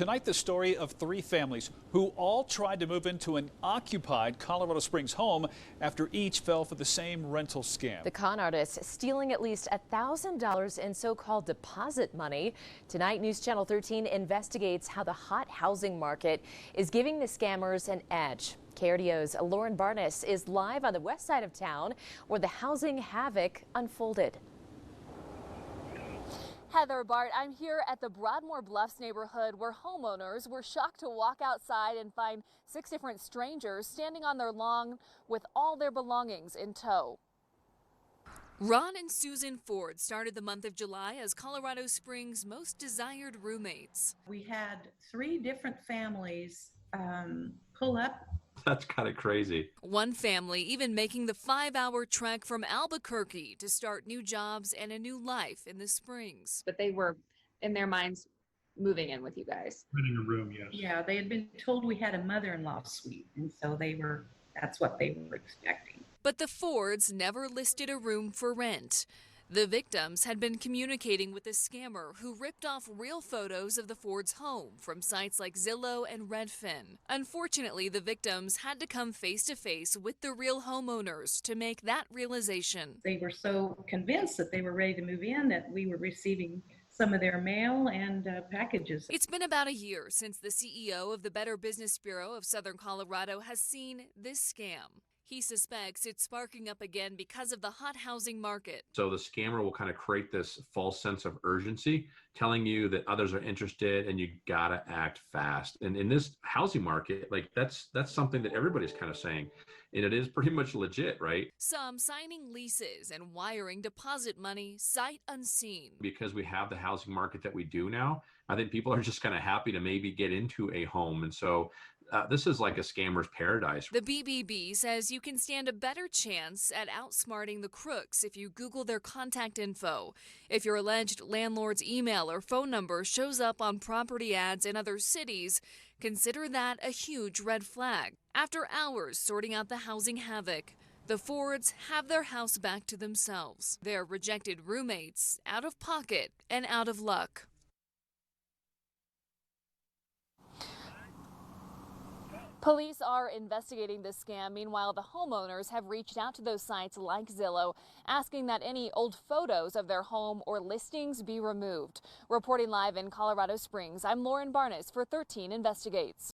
Tonight, the story of three families who all tried to move into an occupied Colorado Springs home after each fell for the same rental scam. The con artist stealing at least $1,000 in so-called deposit money. Tonight, News Channel 13 investigates how the hot housing market is giving the scammers an edge. KRDO's Lauren Barnes is live on the west side of town where the housing havoc unfolded. Heather, Bart, I'm here at the Broadmoor Bluffs neighborhood where homeowners were shocked to walk outside and find 6 different strangers standing on their lawn with all their belongings in tow. Ron and Susan Ford started the month of July as Colorado Springs' most desired roommates. We had 3 different families pull up. That's kind of crazy. One family even making the 5-hour trek from Albuquerque to start new jobs and a new life in the Springs. But they were, in their minds, moving in with you guys. Renting a room, yes. Yeah, they had been told we had a mother-in-law suite, and so that's what they were expecting. But the Fords never listed a room for rent. The victims had been communicating with a scammer who ripped off real photos of the Fords' home from sites like Zillow and Redfin. Unfortunately, the victims had to come face to face with the real homeowners to make that realization. They were so convinced that they were ready to move in that we were receiving some of their mail and packages. It's been about a year since the CEO of the Better Business Bureau of Southern Colorado has seen this scam. He suspects it's sparking up again because of the hot housing market. So the scammer will kind of create this false sense of urgency, telling you that others are interested and you gotta act fast. And in this housing market, like that's something that everybody's kind of saying. And it is pretty much legit, right? Some signing leases and wiring deposit money sight unseen. Because we have the housing market that we do now, I think people are just kind of happy to maybe get into a home. And so this is like a scammer's paradise. The BBB says you can stand a better chance at outsmarting the crooks if you Google their contact info. If your alleged landlord's email or phone number shows up on property ads in other cities, consider that a huge red flag. After hours sorting out the housing havoc, the Fords have their house back to themselves. Their rejected roommates out of pocket and out of luck. Police are investigating this scam. Meanwhile, the homeowners have reached out to those sites like Zillow, asking that any old photos of their home or listings be removed. Reporting live in Colorado Springs, I'm Lauren Barnes for 13 Investigates.